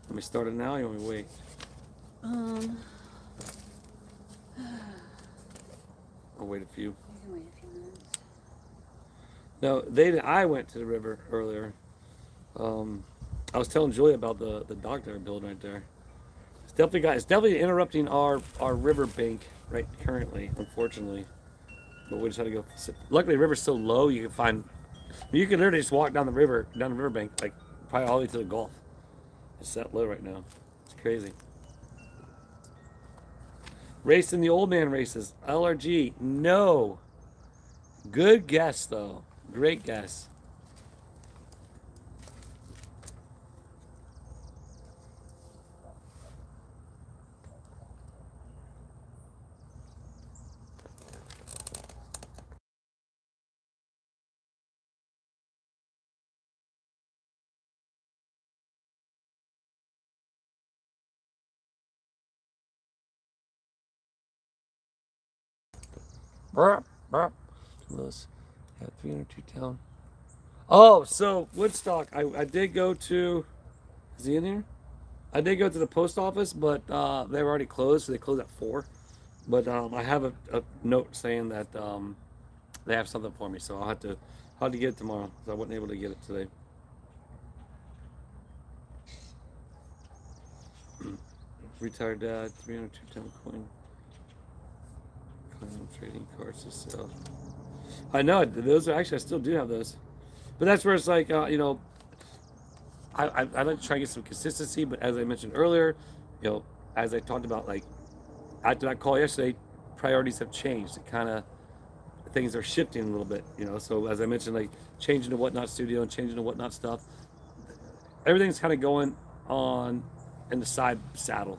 Let me start it now. Or you want me to wait? I'll wait a few. You can wait a few minutes. No, I went to the river earlier. I was telling Julie about the dock they're building right there. It's definitely interrupting our river bank right currently, unfortunately. But we just had to go. Luckily, the river's so low you can literally just walk down the river bank, like probably all the way to the Gulf. It's that low right now. It's crazy. Racing the old man races. LRG. No. Good guess, though. Great guess. Burp, burp. Willis. Yeah, 302 town. Oh, so Woodstock. I did go to. Is he in here? I did go to the post office, but they were already closed. So they closed at 4. But I have a note saying that they have something for me, so I'll have to get it tomorrow because I wasn't able to get it today. Retired dad, 302 town coin. Trading cards to sell. I know those are actually I still do have those, but that's where it's like I like to try to get some consistency. But as I mentioned earlier, as I talked about, like after that call yesterday, priorities have changed. It kind of things are shifting a little bit, So as I mentioned, like changing to Whatnot Studio and changing to Whatnot stuff, everything's kind of going on in the side saddle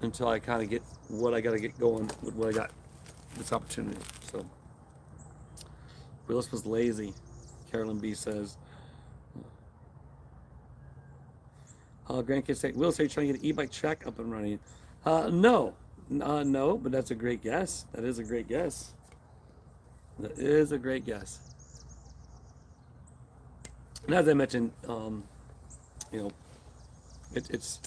until I kind of get what I got to get going with what I got this opportunity. So Willis was lazy, Carolyn B says. Grandkids say, Willis, are you trying to get an e-bike track up and running? No, but that's a great guess. That is a great guess. That is a great guess. And as I mentioned, it's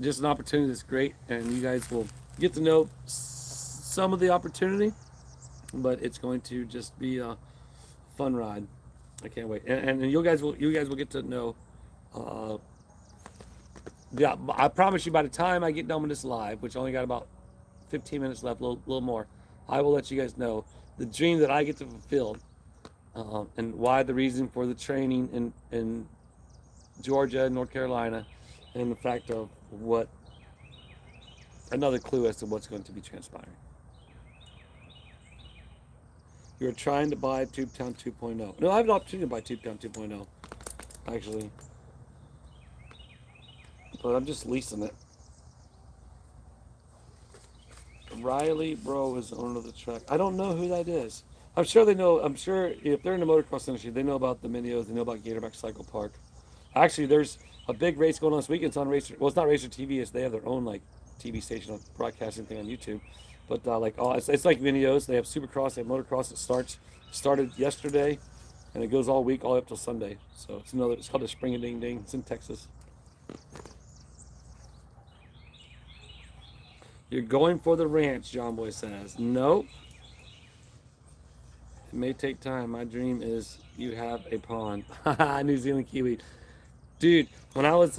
just an opportunity that's great, and you guys will get to know some of the opportunity, but it's going to just be a fun ride. I can't wait, and you guys will get to know. Yeah, I promise you, by the time I get done with this live, which only got about 15 minutes left, a little more, I will let you guys know the dream that I get to fulfill, and why the reason for the training in Georgia, North Carolina, and the fact of what another clue as to what's going to be transpiring. You're trying to buy Tubetown 2.0. No, I have an opportunity to buy Tubetown 2.0, actually. But I'm just leasing it. Riley Bro is the owner of the track. I don't know who that is. I'm sure they know. I'm sure if they're in the motocross industry, they know about the Minios. They know about Gatorback Cycle Park. Actually, there's a big race going on this weekend. It's on Racer. Well, it's not Racer TV. They have their own like TV station, broadcasting thing on YouTube. But it's like Minios. They have Supercross. They have Motocross. It started yesterday, and it goes all week, all the way up till Sunday. So it's called the Spring a Ding Ding. It's in Texas. You're going for the ranch, John Boy says. Nope. It may take time. My dream is you have a pond. New Zealand Kiwi. Dude, when I was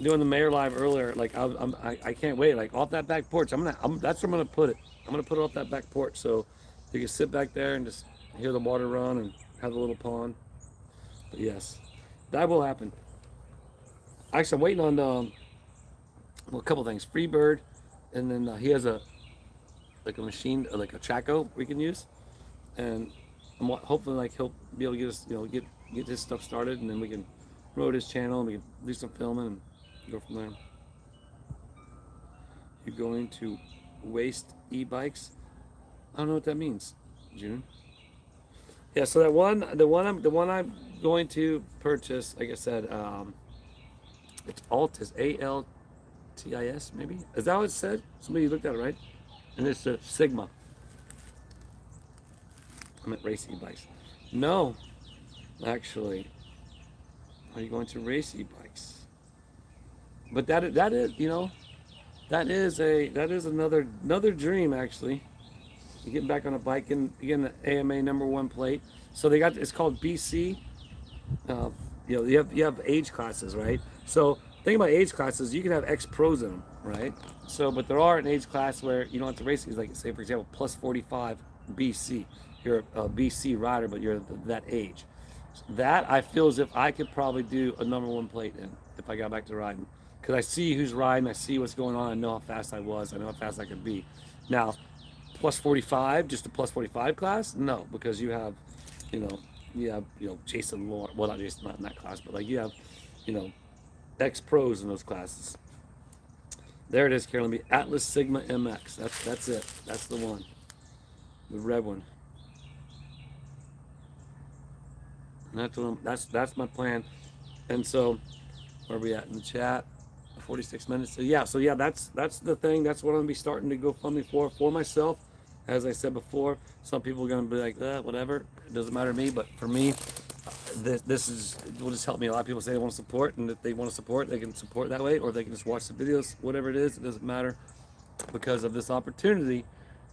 doing the mayor live earlier, like I can't wait. Like off that back porch, that's where I'm gonna put it. I'm gonna put it off that back porch so you can sit back there and just hear the water run and have a little pond. But yes, that will happen. Actually, I'm waiting on well, a couple things. Freebird, and then he has a like a machine, like a Chaco we can use, and I'm hopefully like he'll be able to get us, get his stuff started, and then we can promote his channel and we can do some filming and go from there. You're going to waste e-bikes? I don't know what that means, June. Yeah, so the one I'm going to purchase, like I said, it's Altis, Altis, maybe. Is that what it said? Somebody looked at it, right? And it's a Sigma. I'm at race e-bikes. No, actually, are you going to race e-bikes? But that is another dream actually. You getting back on a bike and you getting the AMA #1 plate. So they got, it's called BC. You have age classes, right? So think about age classes. You can have ex pros in them, right? So, but there are an age class where you don't have to race. It's like, say for example, plus 45 BC. You're a BC rider, but you're that age. That I feel as if I could probably do a #1 plate in if I got back to riding, because I see who's riding, I see what's going on, I know how fast I was, I know how fast I could be. Now, plus 45, just a plus 45 class? No, because you know, Jason Lawrence. Well, not Jason, not in that class, but like you have, you know, ex pros in those classes. There it is, Carolyn B. Atlas Sigma MX. That's it. That's the one, the red one. And that's my plan. And so, where are we at in the chat? 46 minutes. So yeah, that's the thing. That's what I'm gonna be starting to GoFundMe for myself. As I said before, some people are gonna be like, whatever, it doesn't matter to me. But for me, this will just help me. A lot of people say they want to support, and if they want to support, they can support that way, or they can just watch the videos. Whatever it is, it doesn't matter, because of this opportunity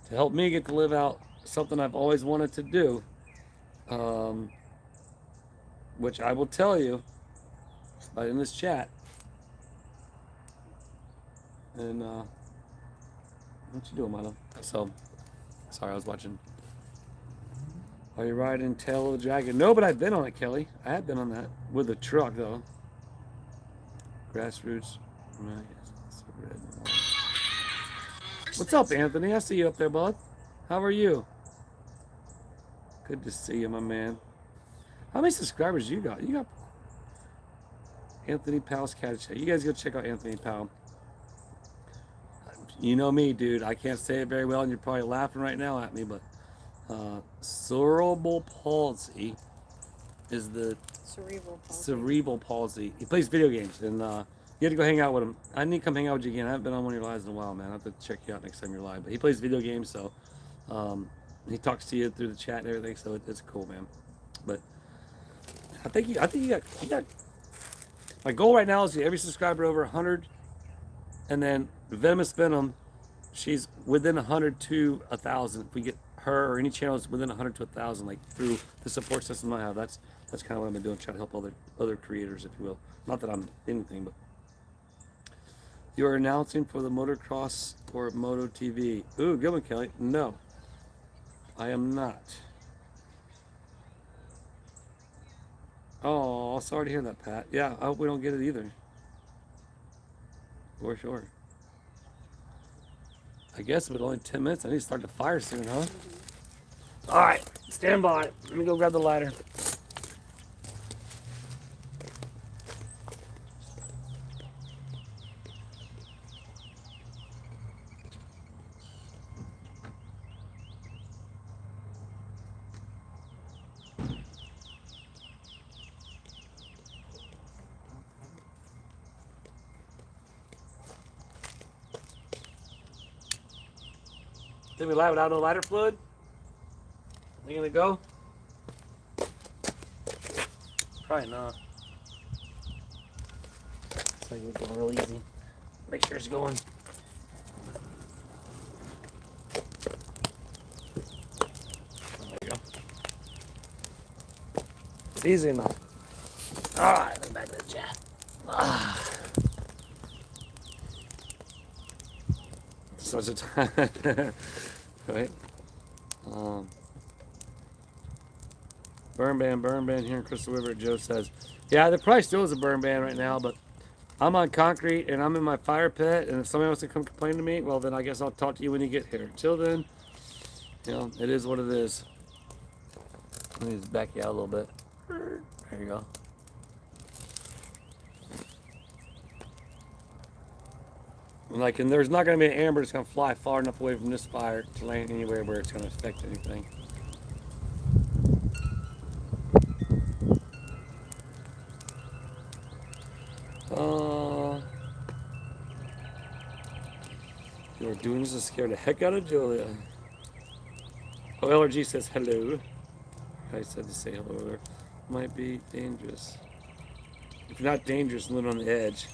to help me get to live out something I've always wanted to do. Which I will tell you right in this chat. And what you doing, Milo? So, sorry, I was watching. Are you riding Tail of the Dragon? No, but I've been on it, Kelly. I have been on that with a truck though. Grassroots. What's up, Anthony? I see you up there, bud. How are you? Good to see you, my man. How many subscribers you got? You got Anthony Powell's Cat Chat. You guys go check out Anthony Powell. You know me, dude. I can't say it very well, and you're probably laughing right now at me, but cerebral palsy is the cerebral palsy. He plays video games, and you have to go hang out with him. I need to come hang out with you again. I haven't been on one of your lives in a while, man. I have to check you out next time you're live. But he plays video games, so he talks to you through the chat and everything, so it's cool, man. But I think you got. My goal right now is to get every subscriber over 100, and then Venomous Venom, she's within 100 to 1,000. If we get her or any channels within 100 to 1,000, like through the support system I have, that's kind of what I've been doing, trying to help other creators, if you will. Not that I'm anything, but you're announcing for the Motocross or Moto TV. Ooh, good one, Kelly. No, I am not. Oh, sorry to hear that, Pat. Yeah, I hope we don't get it either. For sure. I guess with only 10 minutes, I need to start the fire soon, huh? All right, stand by. Let me go grab the lighter. Think we live without no lighter fluid? We gonna go? Probably not. It's like it's going real easy. Make sure it's going. There you go. It's easy enough. Alright, then back to the chat. Such a time. Right? Burn ban here in Crystal River. Joe says, yeah, there probably still is a burn ban right now, but I'm on concrete and I'm in my fire pit, and if somebody wants to come complain to me, well, then I guess I'll talk to you when you get here. Till then, it is what it is. Let me just back you out a little bit. There you go. And there's not going to be an amber that's going to fly far enough away from this fire to land anywhere where it's going to affect anything. You're doing this to scare the heck out of Julia. Oh, LRG says hello. I said to say hello there. Might be dangerous. If you're not dangerous, live on the edge.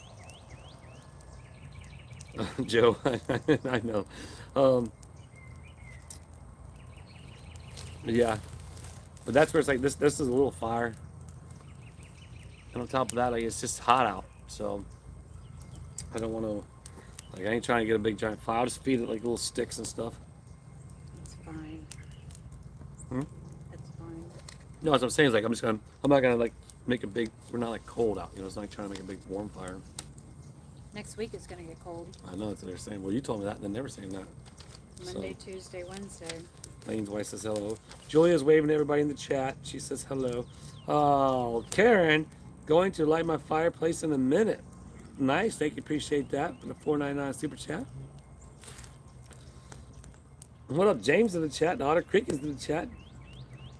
Joe, I know. Yeah, but that's where it's like this. This is a little fire, and on top of that, it's just hot out. So I don't want to. I ain't trying to get a big giant fire. I'll just feed it like little sticks and stuff. It's fine. Hmm? It's fine. No, that's what I'm saying. Is like I'm not gonna like make a big. We're not like cold out. It's not like trying to make a big warm fire. Next week it's gonna get cold. I know that's what they're saying. Well, you told me that, and then they were saying that. Monday, Tuesday, Wednesday. Lane's wife says hello. Julia's waving to everybody in the chat. She says hello. Oh, Karen, going to light my fireplace in a minute. Nice. Thank you. Appreciate that for the $4.99 super chat. What up, James in the chat? Otter Creek is in the chat.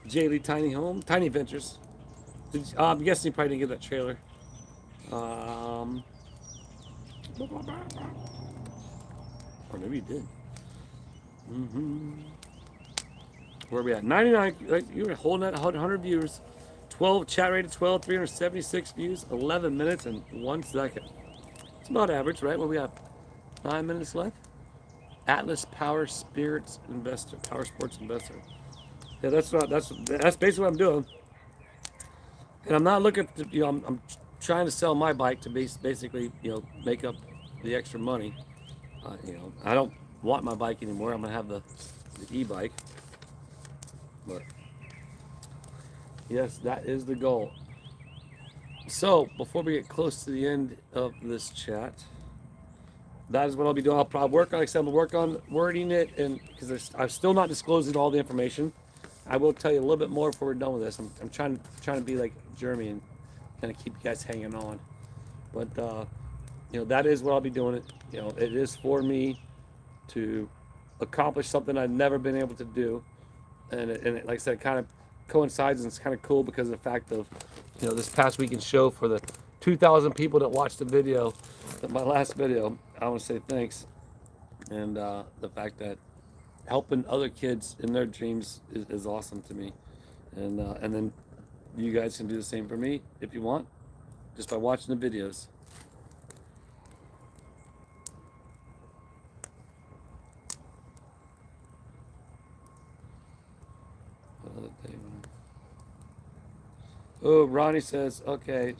Jaylee Tiny Home. Tiny Ventures. I'm guessing you probably didn't get that trailer. Or maybe you did. Where are we at? 99. Like, you were holding at 100 views. 12 chat rate of 12, 376 views, 11 minutes and 1 second. It's about average, right? What we have? 9 minutes left. Atlas Power Sports Investor. Yeah, that's basically what I'm doing. And I'm not looking to, I'm trying to sell my bike to basically, make up the extra money. I don't want my bike anymore. I'm gonna have the e-bike. But yes, that is the goal. So before we get close to the end of this chat, that is what I'll be doing. I'll probably work on, like I said, I'm gonna work on wording it, and because I'm still not disclosing all the information. I will tell you a little bit more before we're done with this. I'm trying to be like Jeremy and kind of keep you guys hanging on. But that is what I'll be doing. It is for me to accomplish something I've never been able to do, and it, like I said, kind of coincides, and it's kind of cool because of the fact of this past weekend show for the 2,000 people that watched the video, my last video. I want to say thanks, and the fact that helping other kids in their dreams is awesome to me, and then you guys can do the same for me if you want, just by watching the videos. Oh, Ronnie says, okay,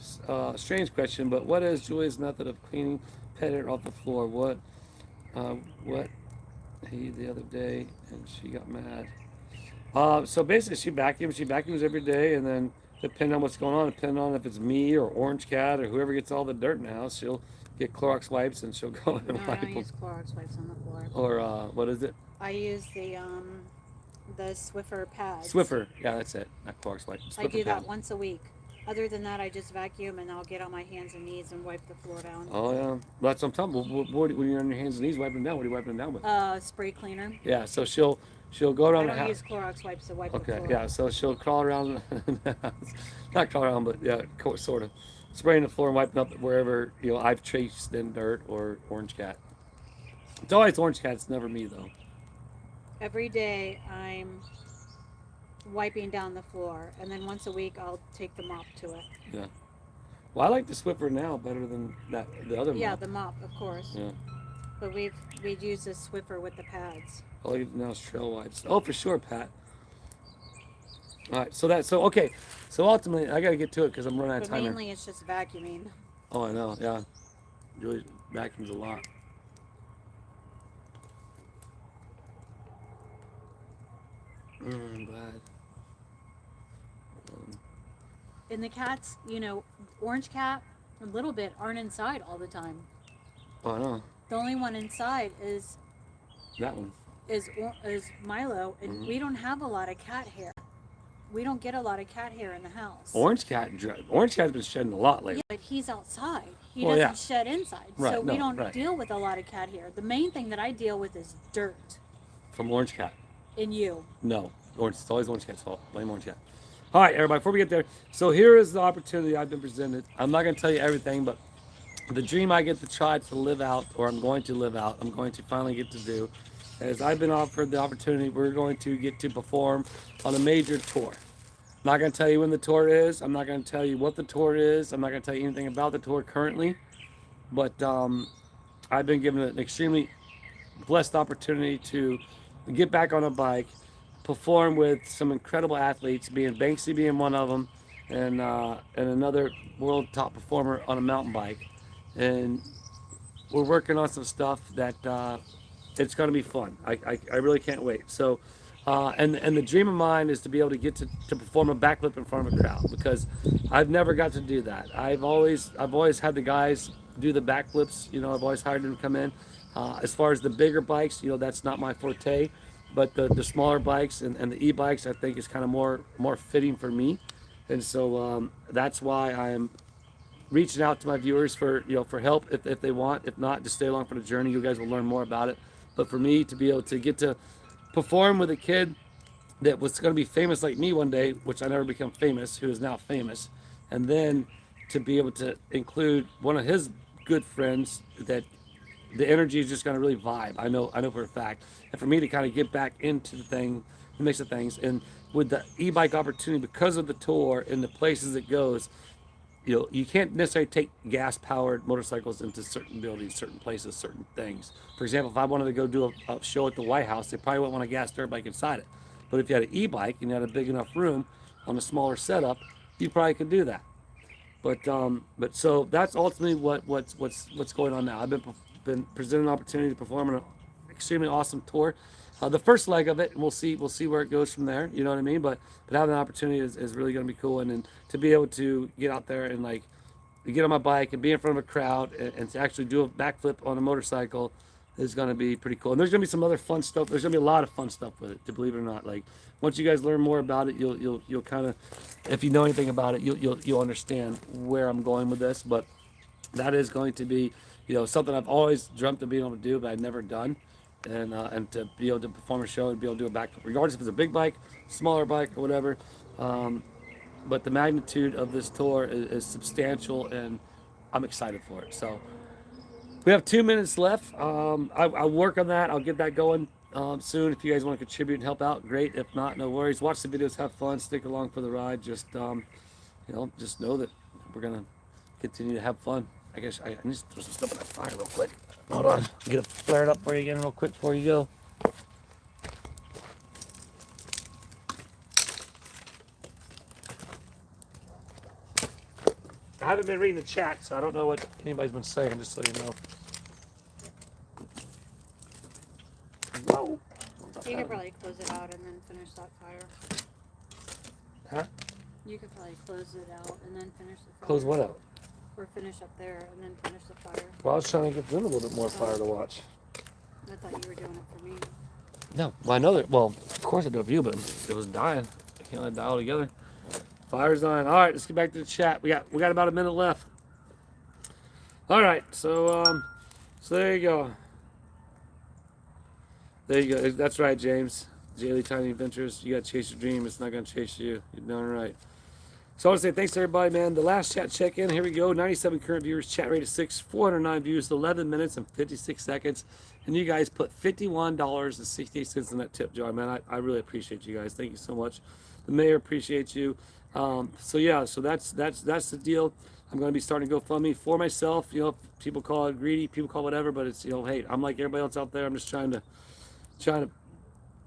strange question, but what is Julia's method of cleaning pet hair off the floor? What he the other day, and she got mad. So basically, she vacuums every day, and then depending on what's going on, depending on if it's me or Orange Cat or whoever gets all the dirt in the house, she'll get Clorox wipes and she'll go and No, wipe I don't them. use Clorox wipes on the floor. Or what is it? I use the Swiffer pads. Swiffer, yeah, that's it. Not Clorox wipe. I do that once a week. Other than that, I just vacuum and I'll get on my hands and knees and wipe the floor down. Oh yeah, that's what I'm talking about. When you're on your hands and knees wiping them down, what are you wiping them down with? Spray cleaner. Yeah, so she'll go around I the don't house. use Clorox wipes to wipe the Okay, floor. yeah, so she'll crawl around, not crawl around, but yeah, sort of, spraying the floor and wiping up wherever I've traced in dirt or Orange Cat. It's always Orange Cat. It's never me though. Every day I'm wiping down the floor, and then once a week I'll take the mop to it. Yeah. Well, I like the Swiffer now better than the other. Yeah, mop. the mop, of course. Yeah. But we'd use this Swiffer with the pads. All you now is trail wipes. Oh, for sure, Pat. All right, so okay, so ultimately I got to get to it because I'm running out of But time. mainly it's just vacuuming. Oh, I know. Yeah. Really vacuums a lot. I'm glad. And the cats, Orange Cat, a little bit, aren't inside all the time. Oh, I know. The only one inside That one. is Milo, and Mhm. we don't have a lot of cat hair. We don't get a lot of cat hair in the house. Orange Cat's been shedding a lot lately. Yeah, but he's outside. He Well, doesn't yeah. shed inside, Right, so we no, don't right. deal with a lot of cat hair. The main thing that I deal with is dirt From Orange Cat. in you. No. It's always Orange Cat's fault. Blame Orange Cat. All right, everybody, before we get there, so here is the opportunity I've been presented. I'm not going to tell you everything, but the dream I get to try to live out, or I'm going to live out, I'm going to finally get to do, is I've been offered the opportunity, we're going to get to perform on a major tour. I'm not going to tell you when the tour is. I'm not going to tell you what the tour is. I'm not going to tell you anything about the tour currently. But I've been given an extremely blessed opportunity to get back on a bike, perform with some incredible athletes, being Banksy being one of them, and another world top performer on a mountain bike. And we're working on some stuff that it's going to be fun. I really can't wait. So, and the dream of mine is to be able to get to perform a backflip in front of a crowd, because I've never got to do that. I've always had the guys do the backflips. You know, I've always hired them to come in. As far as the bigger bikes, you know, that's not my forte. But the smaller bikes and the e-bikes, I think, is kind of more fitting for me. And so that's why I'm reaching out to my viewers for for help if they want. If not, just stay along for the journey. You guys will learn more about it. But for me to be able to get to perform with a kid that was going to be famous like me one day, which I never become famous, who is now famous, and then to be able to include one of his good friends that the energy is just going to really vibe. I know for a fact. And for me to kind of get back into the mix of things, and with the e-bike opportunity, because of the tour and the places it goes, you can't necessarily take gas-powered motorcycles into certain buildings, certain places, certain things. For example, if I wanted to go do a show at the White House, they probably wouldn't want a gas dirt bike inside it. But if you had an e-bike and you had a big enough room on a smaller setup, you probably could do that. But so that's ultimately what's going on now. I've been presented an opportunity to perform on an extremely awesome tour. The first leg of it, and we'll see where it goes from there. You know what I mean? But having an opportunity is really going to be cool, and then to be able to get out there and like get on my bike and be in front of a crowd and to actually do a backflip on a motorcycle is going to be pretty cool. And there's going to be some other fun stuff. There's going to be a lot of fun stuff with it, to believe it or not. Like once you guys learn more about it, you'll kind of, if you know anything about it, you'll understand where I'm going with this. But that is going to be something I've always dreamt of being able to do, but I've never done. And to be able to perform a show and be able to do a backflip, regardless if it's a big bike, smaller bike, or whatever. But the magnitude of this tour is substantial, and I'm excited for it. So we have 2 minutes left. I'll work on that. I'll get that going soon. If you guys want to contribute and help out, great. If not, no worries. Watch the videos, have fun, stick along for the ride. Just just know that we're gonna continue to have fun. I guess I need to throw some stuff in that fire real quick. Hold on. Get it flared up for you again real quick before you go. I haven't been reading the chat, so I don't know what anybody's been saying, just so you know. Whoa. You could probably close it out and then finish that fire. Huh? You could probably close it out and then finish the fire. Close what out? Or finish up there and then finish the fire. Well, I was trying to give them a little bit more fire to watch. I thought you were doing it for me. No, well, I know that. Well, of course I do it for you, but it was dying. I can't let it die all together. Fire's on. All right, let's get back to the chat. We got about a minute left. All right, so there you go. There you go. That's right, James. Daily Tiny Adventures. You got to chase your dream. It's not going to chase you. You're doing right. So I want to say thanks to everybody, man. The last chat check-in. Here we go. 97 current viewers. Chat rate is 6. 409 views. 11 minutes and 56 seconds. And you guys put $51.68 in that tip jar, man. I really appreciate you guys. Thank you so much. The mayor appreciates you. So yeah, so that's the deal. I'm going to be starting to GoFundMe for myself. People call it greedy, people call it whatever, but it's hey, I'm like everybody else out there. I'm just trying to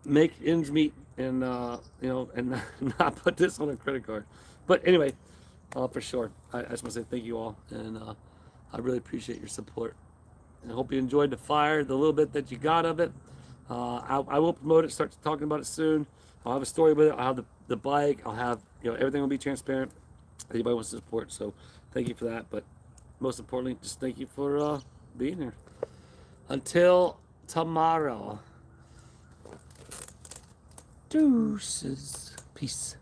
make ends meet and and not put this on a credit card. But anyway, for sure, I just want to say thank you all, and I really appreciate your support. And I hope you enjoyed the fire, the little bit that you got of it. I will promote it, start talking about it soon. I'll have a story with it. I'll have the bike. I'll have everything will be transparent. Anybody wants to support, so thank you for that. But most importantly, just thank you for being here. Until tomorrow. Deuces. Peace.